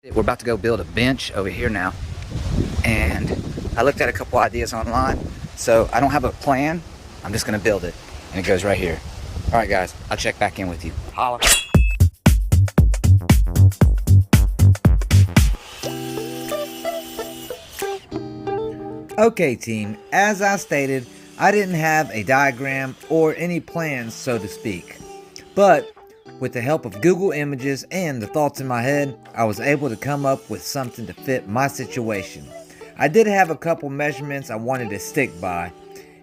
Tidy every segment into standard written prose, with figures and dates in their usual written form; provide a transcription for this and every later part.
We're about to go build a bench over here now, and I looked at a couple ideas online, so I don't have a plan. I'm just gonna build it, and it goes right here. All right, guys, I'll check back in with you. Holla. Okay, team, as I stated, I didn't have a diagram or any plans, so to speak, but with the help of Google Images and the thoughts in my head, I was able to come up with something to fit my situation. I did have a couple measurements I wanted to stick by,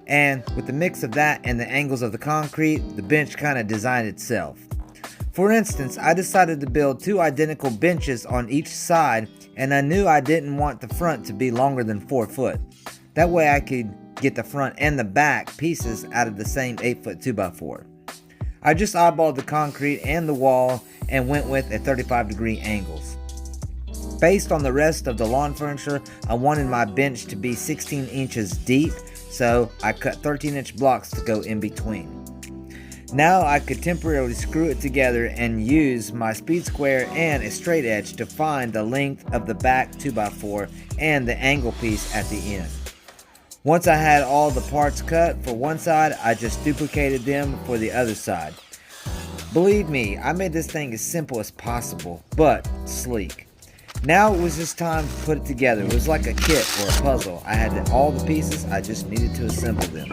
and with the mix of that and the angles of the concrete, the bench kind of designed itself. For instance, I decided to build two identical benches on each side, and I knew I didn't want the front to be longer than 4 foot. That way I could get the front and the back pieces out of the same 8-foot 2x4. I just eyeballed the concrete and the wall and went with a 35-degree angles. Based on the rest of the lawn furniture, I wanted my bench to be 16 inches deep, so I cut 13-inch blocks to go in between. Now I could temporarily screw it together and use my speed square and a straight edge to find the length of the back 2x4 and the angle piece at the end. Once I had all the parts cut for one side, I just duplicated them for the other side. Believe me, I made this thing as simple as possible, but sleek. Now it was just time to put it together. It was like a kit or a puzzle. I had all the pieces, I just needed to assemble them.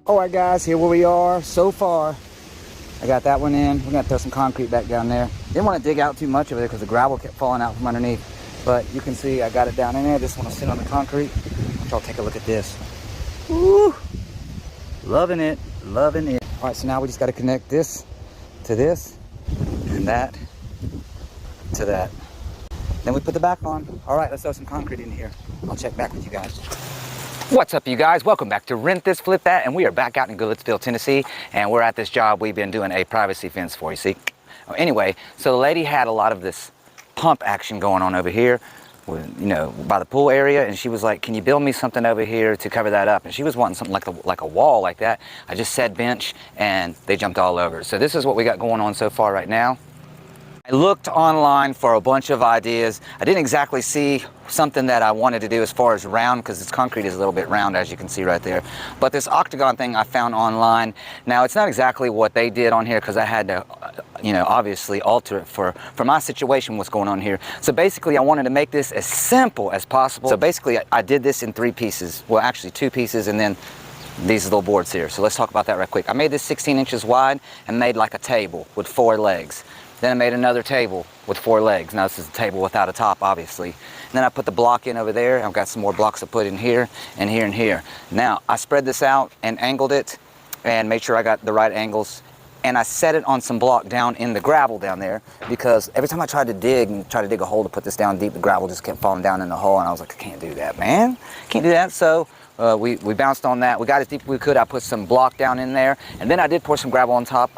Alright guys, here where we are so far. I got that one in. We're going to throw some concrete back down there. Didn't want to dig out too much of it because the gravel kept falling out from underneath. But you can see I got it down in there. Just want to sit on the concrete. Y'all take a look at this. Woo! Loving it. Loving it. Alright, so now we just got to connect this to this and that to that. Then we put the back on. Alright, let's throw some concrete in here. I'll check back with you guys. What's up, you guys? Welcome back to Rent This Flip That, and we are back out in Goodlettsville, Tennessee, and we're at this job we've been doing a privacy fence for, you see. Anyway, so the lady had a lot of this pump action going on over here, with, you know, by the pool area, and she was like, can you build me something over here to cover that up? And she was wanting something like a wall like that. I just said bench, and they jumped all over. So this is what we got going on so far right now. I looked online for a bunch of ideas. I didn't exactly see something that I wanted to do as far as round, because this concrete is a little bit round, as you can see right there. But this octagon thing I found online. Now, it's not exactly what they did on here, because I had to, you know, obviously alter it for my situation, what's going on here. So basically, I wanted to make this as simple as possible. So basically, I did this in 3 pieces. Well, actually 2 pieces, and then these little boards here. So let's talk about that right quick. I made this 16 inches wide and made like a table with 4 legs. Then I made another table with 4 legs. Now this is a table without a top, obviously. And then I put the block in over there. I've got some more blocks to put in here and here and here. Now I spread this out and angled it and made sure I got the right angles. And I set it on some block down in the gravel down there, because every time I tried to dig a hole to put this down deep, the gravel just kept falling down in the hole, and I was like, I can't do that, man. Can't do that. So we bounced on that. We got as deep as we could. I put some block down in there, and then I did pour some gravel on top.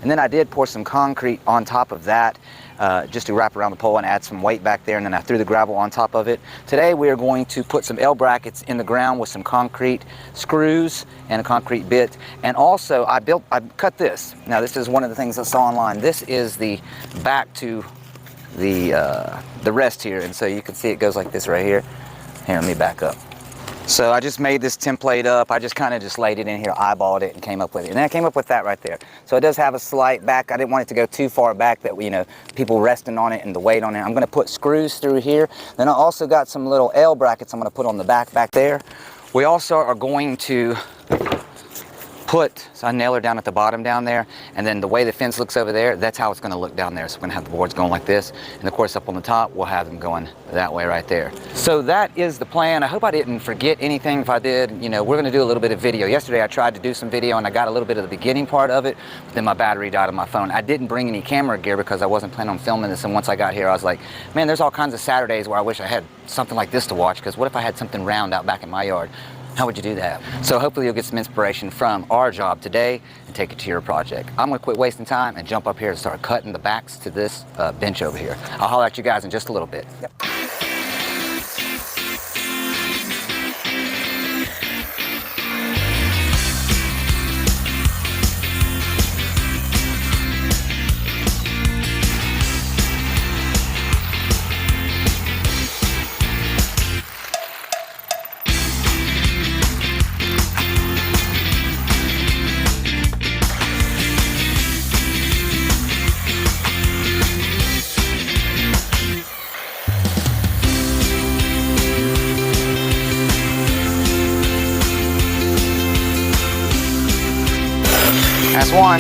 And then I did pour some concrete on top of that, just to wrap around the pole and add some weight back there, and then I threw the gravel on top of it. Today we are going to put some L brackets in the ground with some concrete screws and a concrete bit. And also I cut this. Now this is one of the things I saw online. This is the back to the rest here, and so you can see it goes like this right here. Here, let me back up. So I just made this template up. I just kind of just laid it in here, eyeballed it, and came up with it. And then I came up with that right there. So it does have a slight back. I didn't want it to go too far back that, you know, people resting on it and the weight on it. I'm going to put screws through here. Then I also got some little L brackets I'm going to put on the back there. We also are going to so I nail her down at the bottom down there, and then the way the fence looks over there, that's how it's going to look down there. So we're going to have the boards going like this, and of course up on the top we'll have them going that way right there. So that is the plan. I hope I didn't forget anything. If I did, you know, we're going to do a little bit of video. Yesterday I tried to do some video and I got a little bit of the beginning part of it, but then my battery died on my phone. I didn't bring any camera gear because I wasn't planning on filming this, and once I got here I was like, man, there's all kinds of Saturdays where I wish I had something like this to watch, because what if I had something round out back in my yard? How would you do that? So hopefully you'll get some inspiration from our job today and take it to your project. I'm gonna quit wasting time and jump up here and start cutting the backs to this bench over here. I'll holler at you guys in just a little bit. Yep. That's one.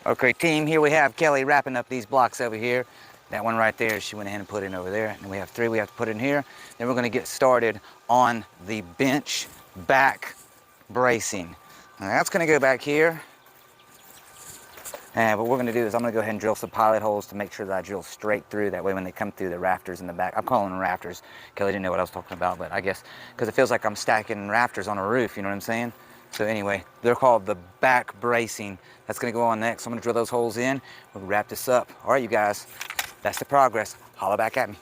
Okay, team, here we have Kelly wrapping up these blocks over here. That one right there, she went ahead and put in over there. And we have 3 we have to put in here. Then we're gonna get started on the bench back bracing. Now that's gonna go back here. And what we're gonna do is I'm gonna go ahead and drill some pilot holes to make sure that I drill straight through. That way when they come through the rafters in the back, I'm calling them rafters. Kelly didn't know what I was talking about, but I guess, because it feels like I'm stacking rafters on a roof, you know what I'm saying? So anyway, they're called the back bracing. That's gonna go on next. So I'm gonna drill those holes in. We'll wrap this up. All right, you guys, that's the progress. Holler back at me.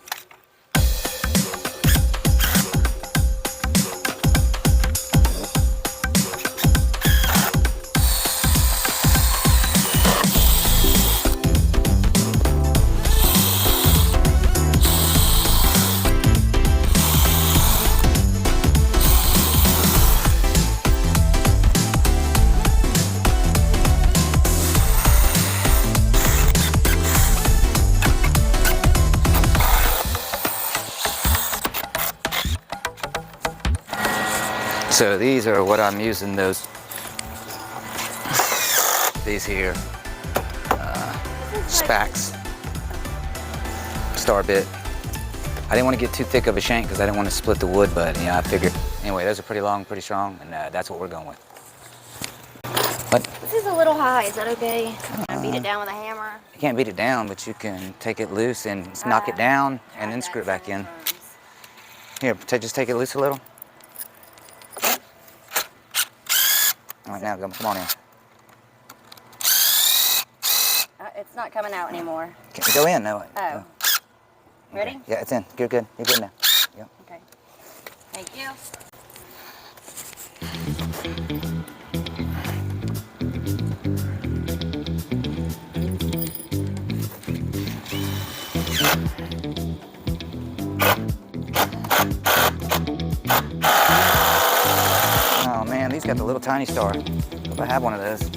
So these are what I'm using, these here spacks, star bit. I didn't want to get too thick of a shank because I didn't want to split the wood, but yeah, I figured. Anyway, those are pretty long, pretty strong, and that's what we're going with. But this is a little high, is that okay? Can I beat it down with a hammer? You can't beat it down, but you can take it loose and knock it down and then screw it back in. Here, just take it loose a little. All right, now come on in. It's not coming out anymore. Can you go in? No. Oh. Ready? Okay. Yeah, it's in. You're good. You're good now. Yep. Okay. Thank you. Oh man, these got the little tiny star. If I have one of those.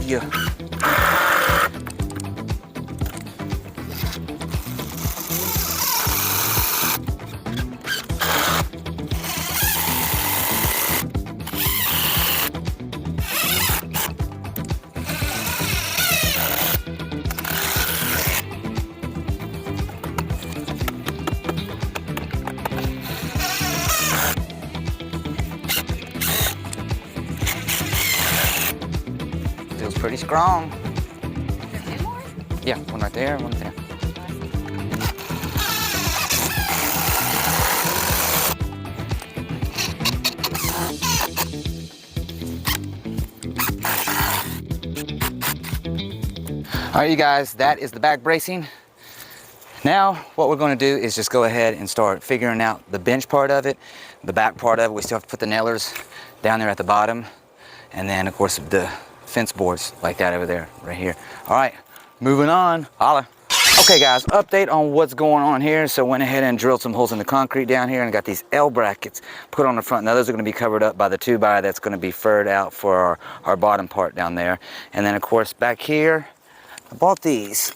Yeah. Feels pretty strong. Yeah, one right there, one there. All right, you guys, that is the back bracing. Now, what we're gonna do is just go ahead and start figuring out the bench part of it. The back part of it, we still have to put the nailers down there at the bottom. And then, of course, the fence boards like that over there, right here. All right, moving on, holla. Okay guys, update on what's going on here. So went ahead and drilled some holes in the concrete down here and got these L brackets put on the front. Now those are gonna be covered up by the 2x that's gonna be furred out for our bottom part down there. And then of course back here, I bought these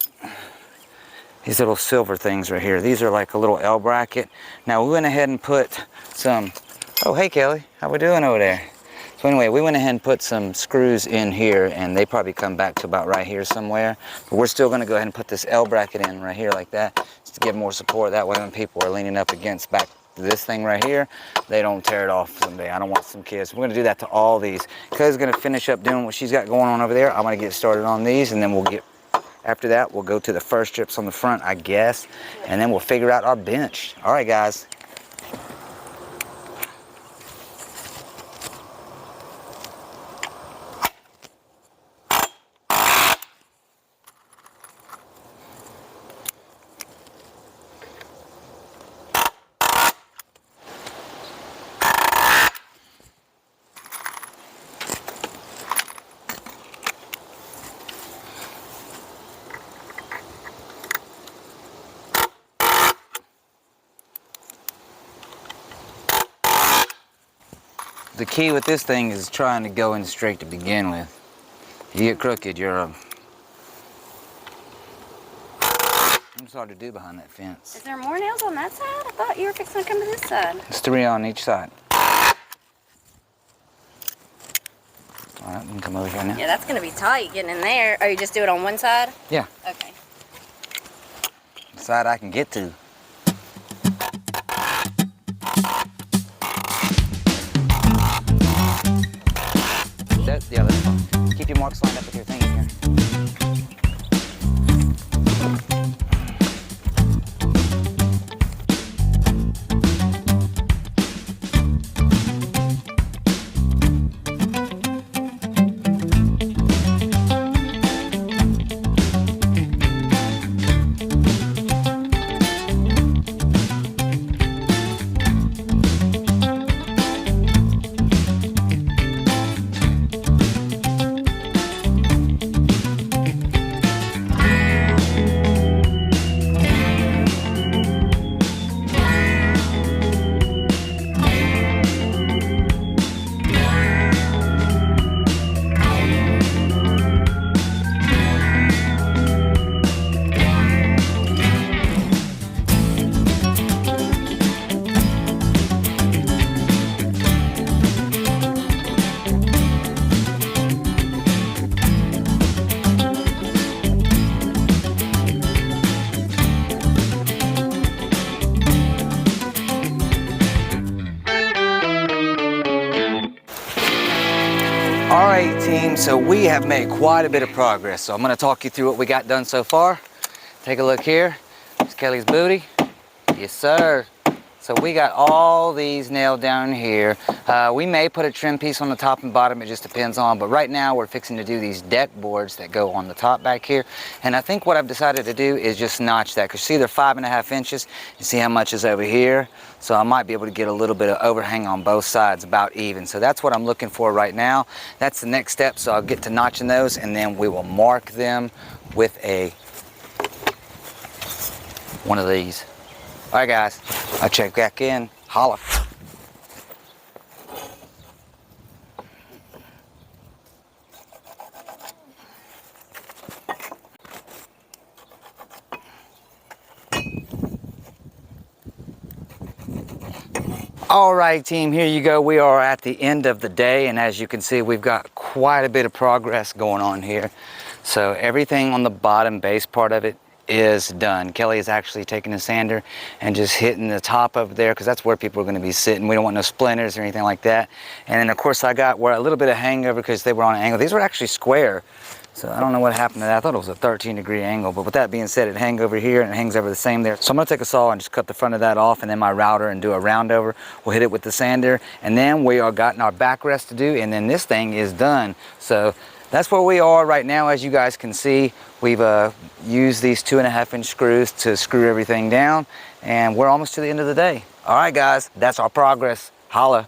little silver things right here. These are like a little L bracket. Now we went ahead and put some, oh hey Kelly, how we doing over there? So anyway, we went ahead and put some screws in here and they probably come back to about right here somewhere. But we're still gonna go ahead and put this L bracket in right here like that, just to give more support. That way when people are leaning up against back to this thing right here, they don't tear it off someday. I don't want some kids. We're gonna do that to all these. Kelly's gonna finish up doing what she's got going on over there. I'm gonna get started on these and then we'll get, after that, we'll go to the first strips on the front, I guess, and then we'll figure out our bench. All right, guys. The key with this thing is trying to go in straight to begin with. You get crooked, it's hard to do behind that fence. Is there more nails on that side? I thought you were fixing to come to this side. There's 3 on each side. All right, we can come over here now. Yeah, that's gonna be tight getting in there. Oh, you just do it on one side? Yeah. Okay. The side I can get to. Yeah, that's fine. Keep your marks lined up with your thing here. All right, team, so we have made quite a bit of progress. So I'm gonna talk you through what we got done so far. Take a look here. There's Kelly's booty. Yes, sir. So we got all these nailed down here. We may put a trim piece on the top and bottom, it just depends on, but right now we're fixing to do these deck boards that go on the top back here. And I think what I've decided to do is just notch that, because see they're 5.5 inches. You see how much is over here? So I might be able to get a little bit of overhang on both sides, about even. So that's what I'm looking for right now. That's the next step, so I'll get to notching those and then we will mark them with one of these. All right, guys, I'll check back in. Holla. All right, team, here you go. We are at the end of the day, and as you can see, we've got quite a bit of progress going on here. So everything on the bottom base part of it is done. Kelly is actually taking a sander and just hitting the top of there, because that's where people are going to be sitting. We don't want no splinters or anything like that. And then of course I got a little bit of hangover because they were on an angle. These were actually square, so I don't know what happened to that. I thought it was a 13-degree angle, but with that being said, it hangs over here and it hangs over the same there. So I'm going to take a saw and just cut the front of that off, and then my router, and do a round over. We'll hit it with the sander, and then we are gotten our backrest to do, and then this thing is done. So that's where we are right now. As you guys can see, we've used these 2.5-inch screws to screw everything down, and we're almost to the end of the day. All right, guys, that's our progress. Holla.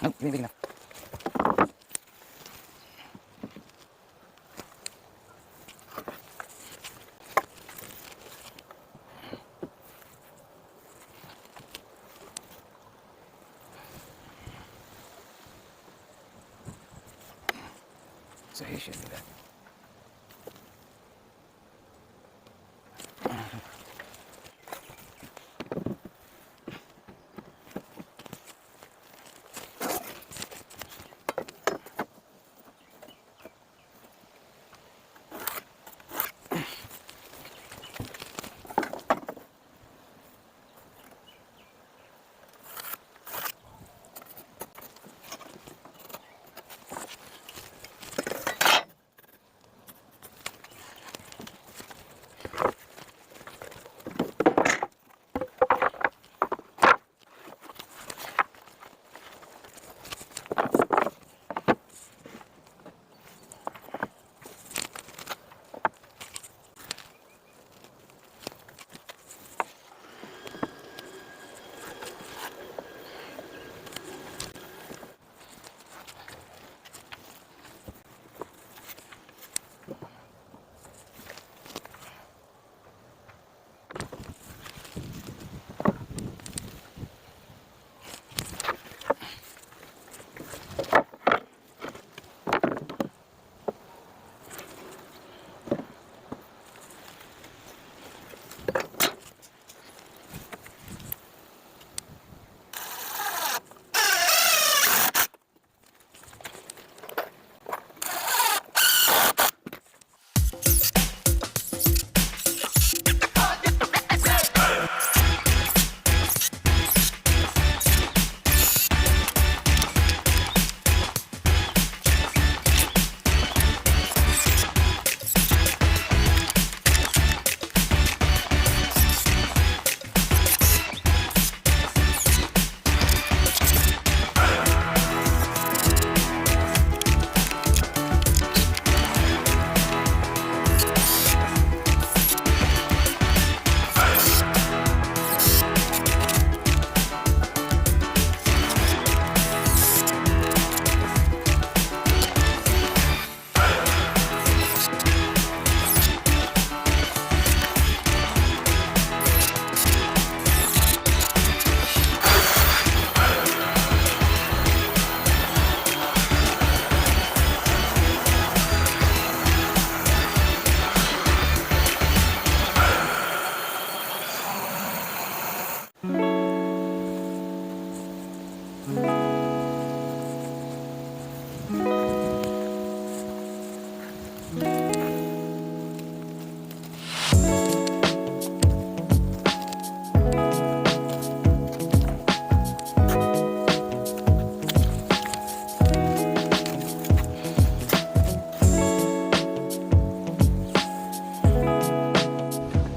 Nope, you ain't big enough. So he should do that.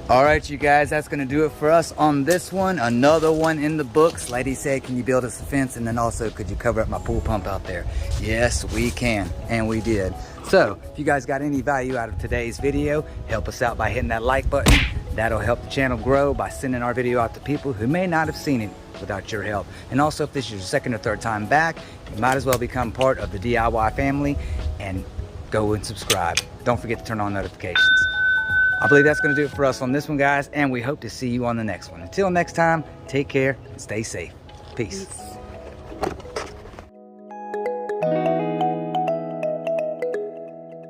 All right, you guys, that's gonna do it for us on this one. Another one in the books. Lady said, can you build us a fence? And then also, could you cover up my pool pump out there? Yes, we can, and we did. So if you guys got any value out of today's video, help us out by hitting that like button That'll help the channel grow by sending our video out to people who may not have seen it without your help. And also, if this is your second or third time back, you might as well become part of the DIY family and go and subscribe. Don't forget to turn on notifications. I believe that's going to do it for us on this one, guys, and we hope to see you on the next one. Until next time, take care and stay safe. Peace.